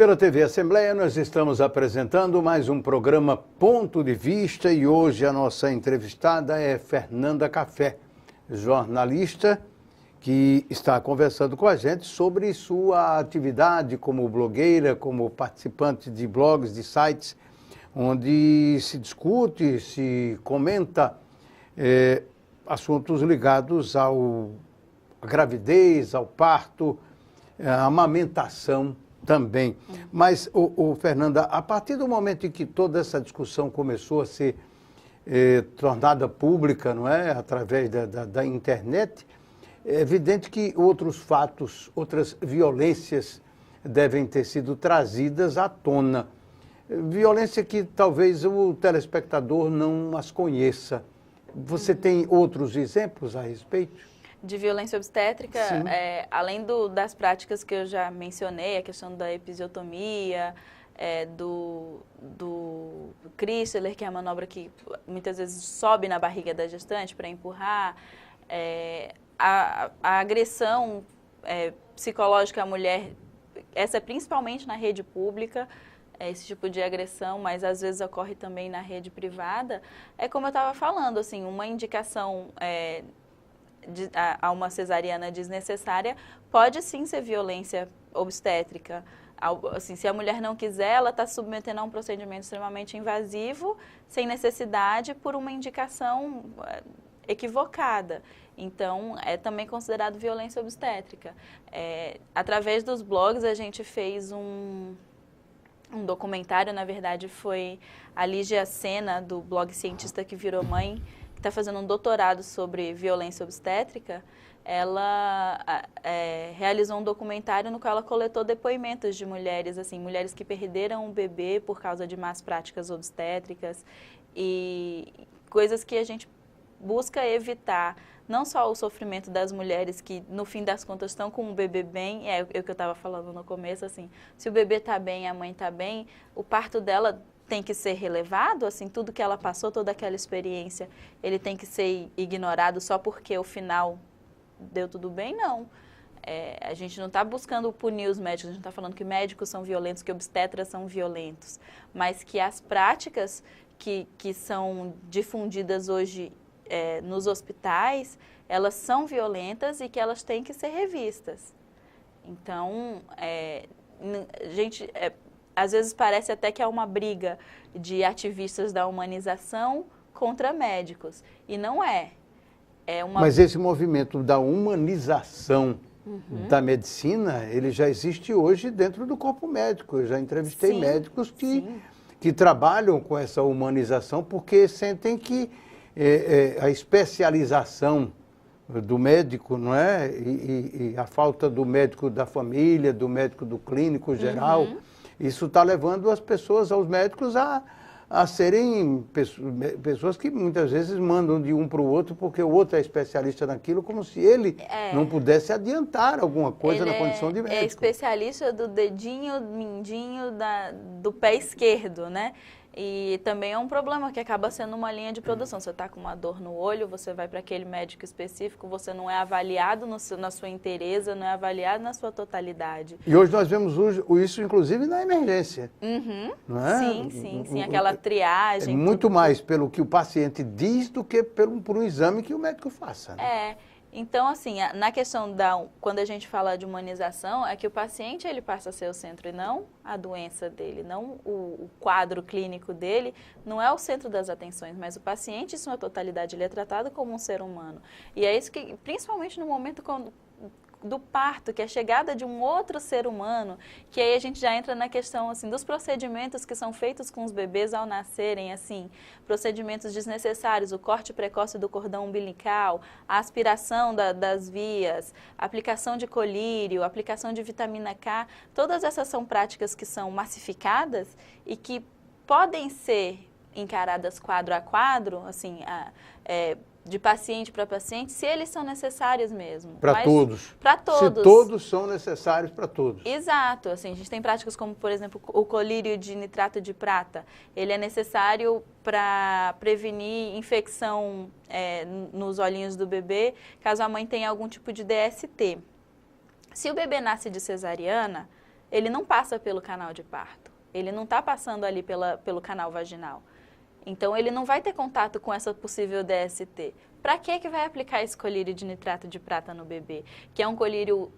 Pela TV Assembleia, nós estamos apresentando mais um programa Ponto de Vista e hoje a nossa entrevistada é Fernanda Café, jornalista que está conversando com a gente sobre sua atividade como blogueira, como participante de blogs, de sites, onde se discute, se comenta assuntos ligados à gravidez, ao parto, à amamentação também. Mas, Fernanda, a partir do momento em que toda essa discussão começou a ser tornada pública, não é? Através da internet, é evidente que outros fatos, outras violências devem ter sido trazidas à tona. Violência que talvez o telespectador não as conheça. Você tem outros exemplos a respeito? De violência obstétrica, além das práticas que eu já mencionei, a questão da episiotomia, do Chrysler, que é a manobra que muitas vezes sobe na barriga da gestante para empurrar, a agressão psicológica à mulher, essa é principalmente na rede pública, esse tipo de agressão, mas às vezes ocorre também na rede privada, é como eu estava falando, assim, uma indicação a uma cesariana desnecessária pode sim ser violência obstétrica. Assim, se a mulher não quiser, ela está submetendo a um procedimento extremamente invasivo, sem necessidade, por uma indicação equivocada. Então, é também considerado violência obstétrica. Através dos blogs, a gente fez um documentário, na verdade, foi a Lígia Sena, do blog Cientista que Virou Mãe, está fazendo um doutorado sobre violência obstétrica. Ela realizou um documentário no qual ela coletou depoimentos de mulheres, assim, mulheres que perderam o bebê por causa de más práticas obstétricas e coisas que a gente busca evitar, não só o sofrimento das mulheres que, no fim das contas, estão com o bebê bem, é o que eu estava falando no começo, assim, se o bebê está bem, a mãe está bem, o parto dela tem que ser relevado, assim, tudo que ela passou, toda aquela experiência, ele tem que ser ignorado só porque o final deu tudo bem? Não. A gente não está buscando punir os médicos, a gente está falando que médicos são violentos, que obstetras são violentos, mas que as práticas que são difundidas hoje nos hospitais, elas são violentas e que elas têm que ser revistas. Então, gente... às vezes parece até que é uma briga de ativistas da humanização contra médicos. E não é. Mas esse movimento da humanização da medicina, ele já existe hoje dentro do corpo médico. Eu já entrevistei médicos que trabalham com essa humanização porque sentem que a especialização do médico, não é? E a falta do médico da família, do médico do clínico geral... Isso está levando as pessoas, aos médicos, a serem pessoas que muitas vezes mandam de um para o outro porque o outro é especialista naquilo, como se ele não pudesse adiantar alguma coisa na condição de médico. É especialista do dedinho, mindinho do pé esquerdo, né? E também é um problema que acaba sendo uma linha de produção. Você está com uma dor no olho, você vai para aquele médico específico, você não é avaliado na sua inteireza, não é avaliado na sua totalidade. E hoje nós vemos isso, inclusive, na emergência. Não é? Sim, aquela triagem. Muito mais pelo que o paciente diz do que por um exame que o médico faça. Né? Então, assim, na questão quando a gente fala de humanização, é que o paciente ele passa a ser o centro e não a doença dele, não o quadro clínico dele, não é o centro das atenções, mas o paciente, em sua totalidade, ele é tratado como um ser humano. E é isso que, principalmente no momento do parto, que é a chegada de um outro ser humano, que aí a gente já entra na questão assim, dos procedimentos que são feitos com os bebês ao nascerem, assim, procedimentos desnecessários, o corte precoce do cordão umbilical, a aspiração das vias, a aplicação de colírio, a aplicação de vitamina K, todas essas são práticas que são massificadas e que podem ser encaradas quadro a quadro, assim, de paciente para paciente, se eles são necessários mesmo. Para todos. Para todos. Se todos são necessários para todos. Exato. Assim, a gente tem práticas como, por exemplo, o colírio de nitrato de prata. Ele é necessário para prevenir infecção nos olhinhos do bebê, caso a mãe tenha algum tipo de DST. Se o bebê nasce de cesariana, ele não passa pelo canal de parto. Ele não está passando ali pelo canal vaginal. Então, ele não vai ter contato com essa possível DST. Para que vai aplicar esse colírio de nitrato de prata no bebê? Que é um colírio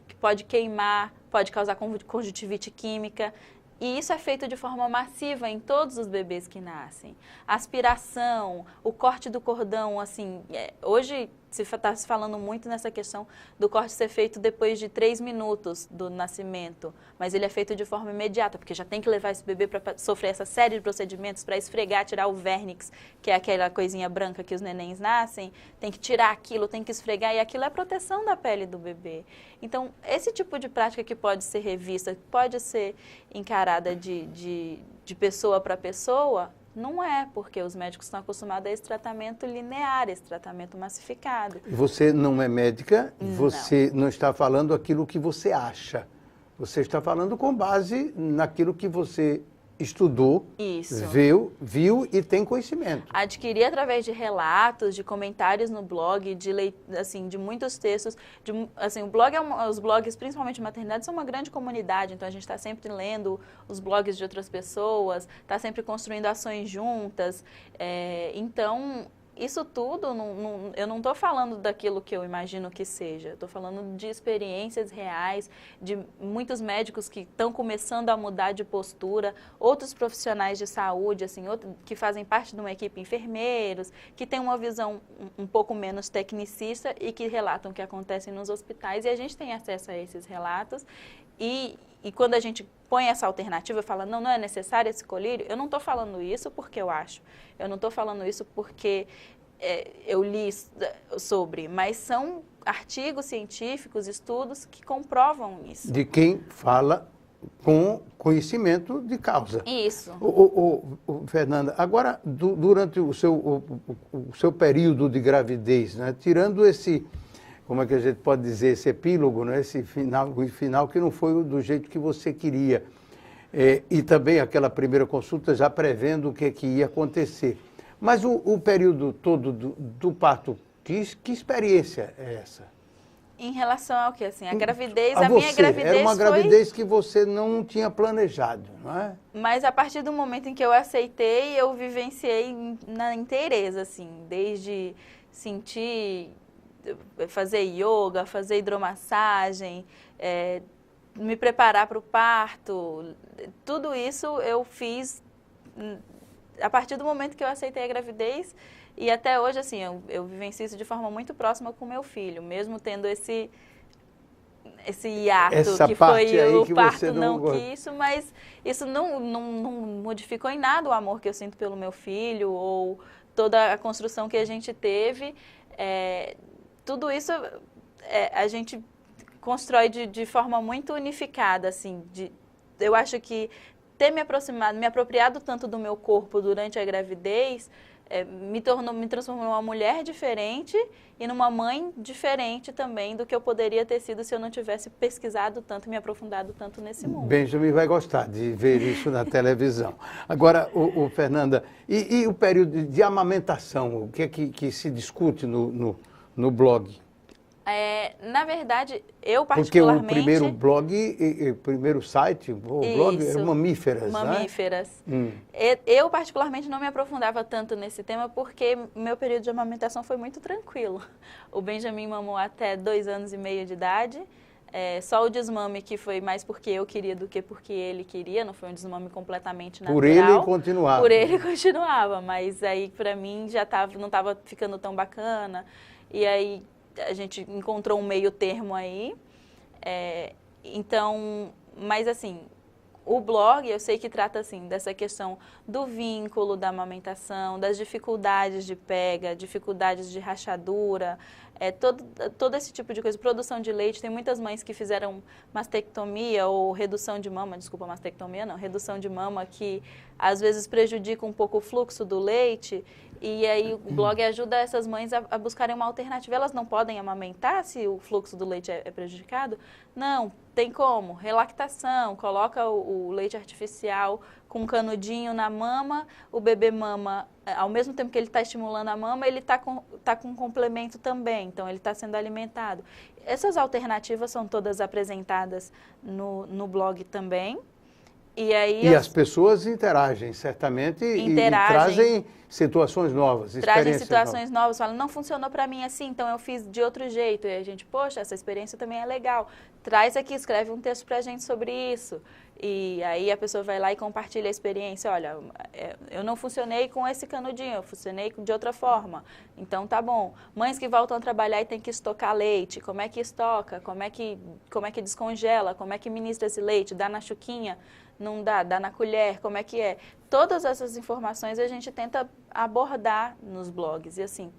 que pode queimar, pode causar conjuntivite química. E isso é feito de forma massiva em todos os bebês que nascem. A aspiração, o corte do cordão, assim, hoje está se falando muito nessa questão do corte ser feito depois de 3 minutos do nascimento, mas ele é feito de forma imediata, porque já tem que levar esse bebê para sofrer essa série de procedimentos para esfregar, tirar o vernix, que é aquela coisinha branca que os nenéns nascem, tem que tirar aquilo, tem que esfregar, e aquilo é proteção da pele do bebê. Então, esse tipo de prática que pode ser revista, pode ser encarada de pessoa para pessoa, não é, porque os médicos estão acostumados a esse tratamento linear, esse tratamento massificado. Você não é médica, você não está falando aquilo que você acha. Você está falando com base naquilo que você estudou, viu e tem conhecimento. Adquiri através de relatos, de comentários no blog, de muitos textos. Os blogs, principalmente de maternidade, são uma grande comunidade, então a gente está sempre lendo os blogs de outras pessoas, está sempre construindo ações juntas. Então, isso tudo, eu não estou falando daquilo que eu imagino que seja, estou falando de experiências reais, de muitos médicos que estão começando a mudar de postura, outros profissionais de saúde, assim, que fazem parte de uma equipe, enfermeiros, que têm uma visão um pouco menos tecnicista e que relatam o que acontece nos hospitais, e a gente tem acesso a esses relatos. E quando a gente põe essa alternativa, fala, não é necessário esse colírio, eu não estou falando isso porque eu acho, eu não estou falando isso porque eu li sobre, mas são artigos científicos, estudos que comprovam isso. De quem fala com conhecimento de causa. Isso. Fernanda, agora, durante o seu período de gravidez, né, tirando esse... como é que a gente pode dizer, esse epílogo, né? Esse final que não foi do jeito que você queria. E também aquela primeira consulta já prevendo o que ia acontecer. Mas o período todo do parto, que experiência é essa? Em relação ao que? Assim, a gravidez, minha gravidez era uma gravidez que você não tinha planejado, não é? Mas a partir do momento em que eu aceitei, eu vivenciei na inteireza, assim, desde sentir... fazer yoga, fazer hidromassagem, me preparar para o parto, tudo isso eu fiz a partir do momento que eu aceitei a gravidez, e até hoje, assim, eu vivencio isso de forma muito próxima com meu filho, mesmo tendo esse hiato, essa que parte foi aí o que parto você não quis, mas isso não modificou em nada o amor que eu sinto pelo meu filho, ou toda a construção que a gente teve. Tudo isso a gente constrói de forma muito unificada, assim. Eu acho que ter me apropriado tanto do meu corpo durante a gravidez, me transformou numa mulher diferente e numa mãe diferente também do que eu poderia ter sido se eu não tivesse pesquisado tanto, me aprofundado tanto nesse mundo. Benjamin vai gostar de ver isso na televisão. Agora, Fernanda, e o período de amamentação, o que é que se discute no blog? Na verdade, eu particularmente... Porque o primeiro blog, o primeiro site, blog era Mamíferas, Mamíferas. Né? Eu particularmente não me aprofundava tanto nesse tema porque meu período de amamentação foi muito tranquilo. O Benjamin mamou até 2 anos e meio de idade. Só o desmame que foi mais porque eu queria do que porque ele queria, não foi um desmame completamente natural. Por ele continuava. Por ele continuava, mas aí para mim já não estava ficando tão bacana. E aí a gente encontrou um meio termo aí. Então, mas assim, o blog eu sei que trata assim dessa questão do vínculo, da amamentação, das dificuldades de pega, dificuldades de rachadura, todo esse tipo de coisa, produção de leite. Tem muitas mães que fizeram mastectomia ou redução de mama, desculpa, mastectomia não, redução de mama, que às vezes prejudica um pouco o fluxo do leite. E aí o blog ajuda essas mães a buscarem uma alternativa. Elas não podem amamentar se o fluxo do leite é prejudicado? Não, tem como. Relactação, coloca o leite artificial com um canudinho na mama, o bebê mama ao mesmo tempo que ele está estimulando a mama, ele está com um complemento também, então ele está sendo alimentado. Essas alternativas são todas apresentadas no blog também. E aí as pessoas interagem, certamente, e trazem situações novas, trazem situações novas, falam, não funcionou para mim assim, então eu fiz de outro jeito. E a gente, poxa, essa experiência também é legal. Traz aqui, escreve um texto para a gente sobre isso. E aí a pessoa vai lá e compartilha a experiência. Olha, eu não funcionei com esse canudinho, eu funcionei de outra forma. Então tá bom. Mães que voltam a trabalhar e tem que estocar leite, como é que estoca? Como é que descongela? Como é que ministra esse leite? Dá na chuquinha? Não dá na colher, como é que é? Todas essas informações a gente tenta abordar nos blogs, e assim,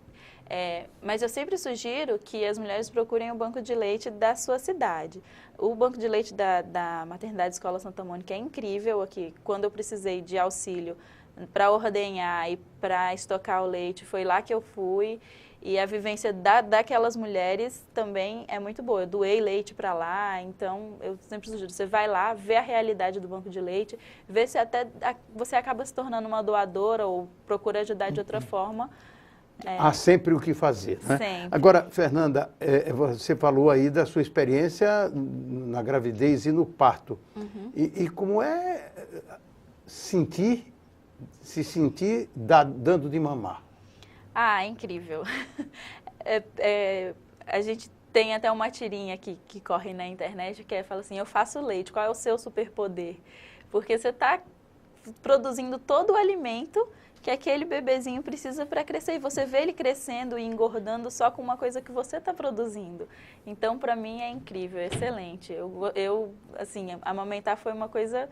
mas eu sempre sugiro que as mulheres procurem o banco de leite da sua cidade. O banco de leite da Maternidade Escola Santa Mônica é incrível aqui. Quando eu precisei de auxílio para ordenhar e para estocar o leite, foi lá que eu fui. E a vivência daquelas mulheres também é muito boa. Eu doei leite para lá, então eu sempre sugiro, você vai lá, vê a realidade do banco de leite, vê se até você acaba se tornando uma doadora ou procura ajudar de outra forma. Há sempre o que fazer, né? Sempre. Agora, Fernanda, você falou aí da sua experiência na gravidez e no parto. Uhum. E como é se sentir dando de mamar? Ah, incrível. A gente tem até uma tirinha que corre na internet que fala assim, eu faço leite, qual é o seu superpoder? Porque você está produzindo todo o alimento que aquele bebezinho precisa para crescer. E você vê ele crescendo e engordando só com uma coisa que você está produzindo. Então, para mim, é incrível, é excelente. Assim, amamentar foi uma coisa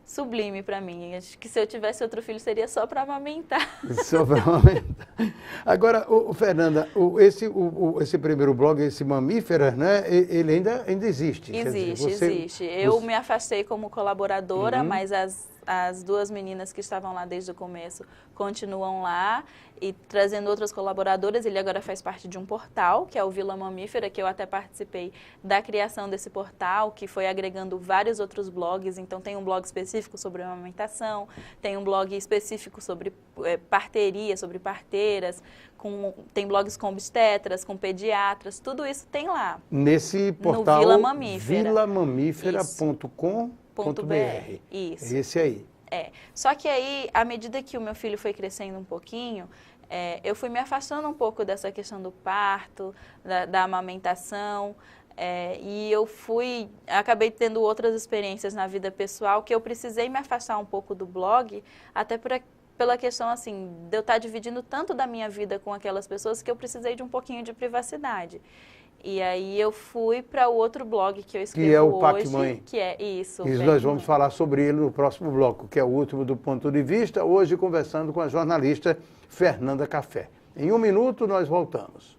sublime para mim. Acho que se eu tivesse outro filho seria só para amamentar. Só para amamentar. Agora, Fernanda, esse primeiro blog, esse Mamíferas, né? Ele ainda existe. Existe. Eu me afastei como colaboradora, mas as duas meninas que estavam lá desde o começo continuam lá e trazendo outras colaboradoras. Ele agora faz parte de um portal, que é o Vila Mamífera, que eu até participei da criação desse portal, que foi agregando vários outros blogs. Então tem um blog específico sobre amamentação, tem um blog específico sobre parteria, sobre parteiras, tem blogs com obstetras, com pediatras, tudo isso tem lá. Nesse portal, no Vila Mamífera. vilamamífera.com.br. Isso. Esse aí. Só que aí, à medida que o meu filho foi crescendo um pouquinho, eu fui me afastando um pouco dessa questão do parto, da amamentação, e acabei tendo outras experiências na vida pessoal que eu precisei me afastar um pouco do blog, até pela questão assim, de eu estar dividindo tanto da minha vida com aquelas pessoas que eu precisei de um pouquinho de privacidade. E aí eu fui para o outro blog que eu escrevo hoje. Que é o PAC Mãe. Que é isso. E nós vamos falar sobre ele no próximo bloco, que é o último do Ponto de Vista, hoje conversando com a jornalista Fernanda Café. Em um minuto nós voltamos.